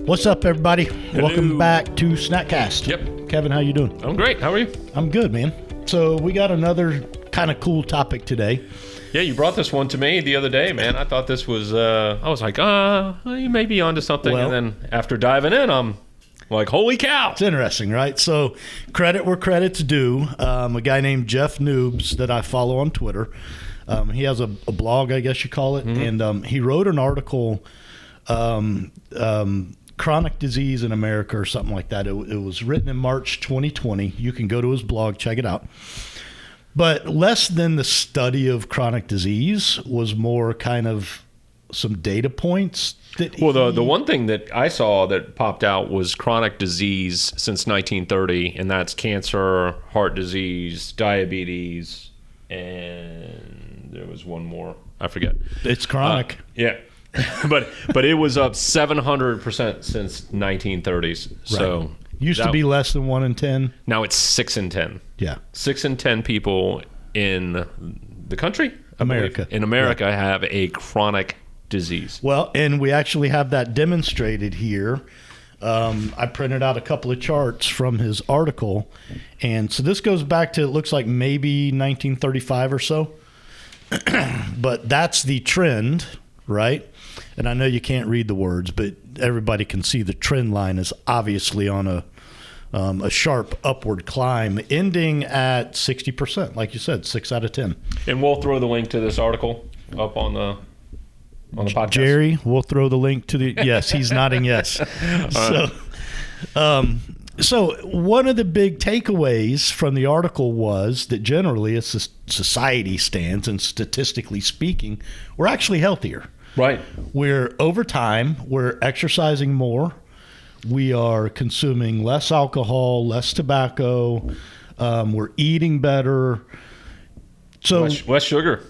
What's up, everybody? Hello. Welcome back to Snackcast. Yep. Kevin, how you doing? I'm great. How are you? I'm good, man. So we got another kind of cool topic today. Yeah, you brought this one to me the other day, man. I thought this was, I was like, you may be onto something. Well- And then after diving in, I'm like, holy cow. It's interesting, right? So credit where credit's due. A guy named Jeff Noobs that I follow on Twitter. He has a blog, I guess you call it. And he wrote an article, Chronic Disease in America or something like that. It was written in March 2020. You can go to his blog, check it out. But less than the study of chronic disease was more kind of some data points that Well, the one thing that I saw that popped out was chronic disease since 1930, and that's cancer, heart disease, diabetes, and there was one more. I forget. it's chronic. Yeah. but it was up 700% since 1930s. So Used to that- be less than 1 in 10. now it's 6 in 10. Yeah. 6 in 10 people in the country, I America. believe, in America have a chronic disease. Well, and we actually have that demonstrated here. I printed out a couple of charts from his article. And so this goes back to, it looks like maybe 1935 or so. But that's the trend, right? And I know you can't read the words, but everybody can see the trend line is obviously on a sharp upward climb, ending at 60%, like you said, 6 out of 10. And we'll throw the link to this article up on the podcast. Jerry, we'll throw the link to the. Yes, he's nodding yes. So one of the big takeaways from the article was that generally, as a society stands, and statistically speaking, we're actually healthier. Right. We're over time, we're exercising more, we are consuming less alcohol, less tobacco, we're eating better, so Less sugar.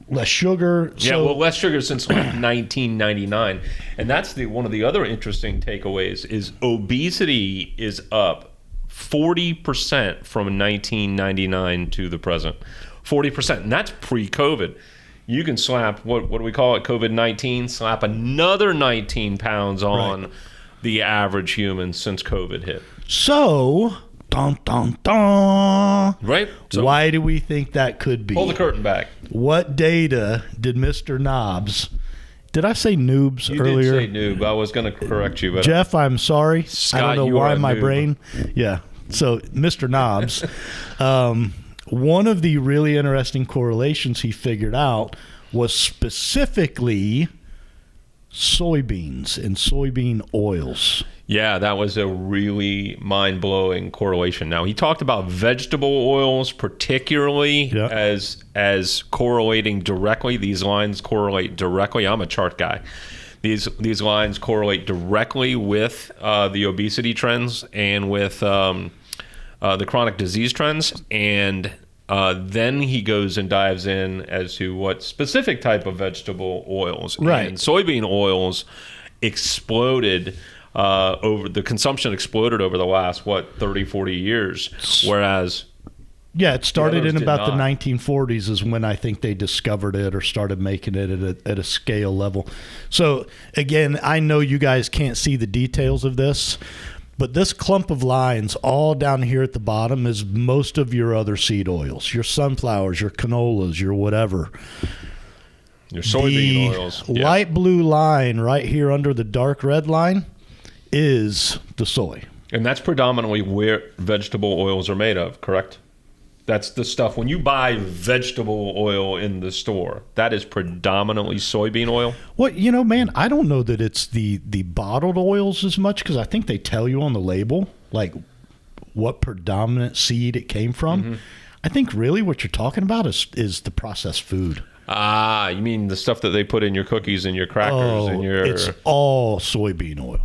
less sugar. Yeah, So, well, less sugar since like 1999. And that's one of the other interesting takeaways is obesity is up 40% from 1999 to the present. 40%. And that's pre-COVID. You can slap, what do we call it, COVID-19, slap another 19 pounds on the average human since COVID hit. so dun, dun, dun. Right? So Why do we think that could be? pull the curtain back. What data did Mr. Knobs, did I say noobs You earlier? did say noob. I was going to correct you, but Jeff, I'm sorry. Scott, I don't know you are why a my noob. brain. Yeah. So, Mr. Knobs, one of the really interesting correlations he figured out was specifically soybeans and soybean oils. yeah, that was a really mind-blowing correlation. Now, he talked about vegetable oils particularly Yeah. as correlating directly. These lines correlate directly. I'm a chart guy. These lines correlate directly with the obesity trends and with the chronic disease trends. And then he goes and dives in as to what specific type of vegetable oils. Right. And soybean oils exploded the consumption exploded over the last 30 40 years, whereas Yeah, it started others in did about the not. 1940s is when I think they discovered it or started making it at a scale level. So again, I know you guys can't see the details of this, but this clump of lines all down here at the bottom is most of your other seed oils, your sunflowers, your canolas, your whatever. your soybean The oils, yeah. light blue line right here under the dark red line is the soy. And that's predominantly where vegetable oils are made of, correct? That's the stuff when you buy vegetable oil in the store, that is predominantly soybean oil. Well, man, I don't know that it's the bottled oils as much because I think they tell you on the label like what predominant seed it came from. I think really what you're talking about is the processed food. Ah, you mean the stuff that they put in your cookies and your crackers and your it's all soybean oil.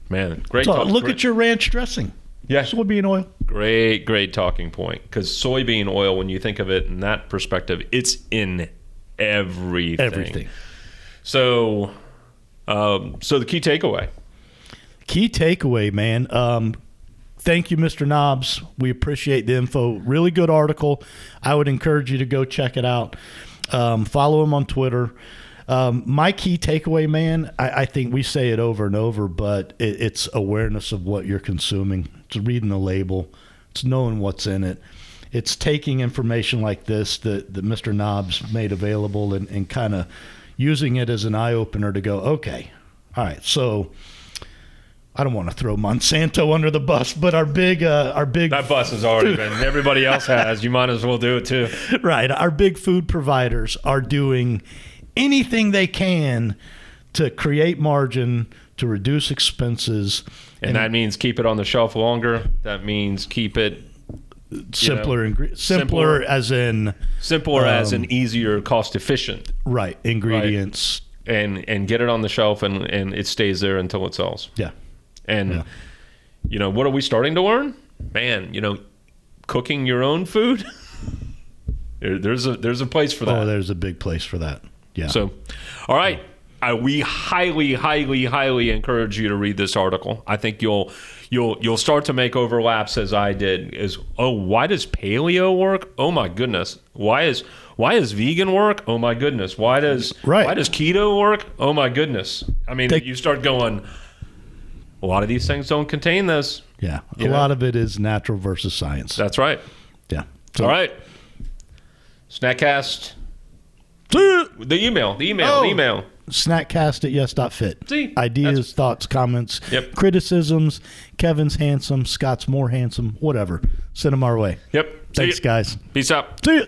man, great So talk. look great, at your ranch dressing. Yeah. Soybean oil. great talking point, because soybean oil, when you think of it in that perspective, it's in everything. Everything. So the key takeaway. Key takeaway, man. Thank you, Mr. Knobs. We appreciate the info. Really good article. I would encourage you to go check it out. Follow him on Twitter. My key takeaway, man, I think we say it over and over, but it's awareness of what you're consuming. It's reading the label. It's knowing what's in it. It's taking information like this that Mr. Knobs made available and kind of using it as an eye-opener to go, okay, all right, so I don't want to throw Monsanto under the bus, but our big That bus has already been. Everybody else has. You might as well do it too. right, our big food providers are doing anything they can to create margin, to reduce expenses. And that means keep it on the shelf longer. That means keep it simpler as in easier, cost efficient. Right, ingredients. Right. And get it on the shelf and it stays there until it sells. Yeah. And what are we starting to learn? Man, cooking your own food. there's a place for that. Oh, there's a big place for that. Yeah. So, all right. We highly, highly, highly encourage you to read this article. I think you'll start to make overlaps as I did. Why does paleo work? Oh my goodness. Why is vegan work? Oh my goodness. Why does keto work? Oh my goodness. I mean, you start going, a lot of these things don't contain this. Yeah. A lot of it is natural versus science. That's right. Yeah. So, all right. Snackcast. The email. Snackcast@yes.fit. See? Ideas, thoughts, comments, criticisms. Kevin's handsome. Scott's more handsome. Whatever. Send them our way. Yep. Thanks, guys. Peace out. See ya.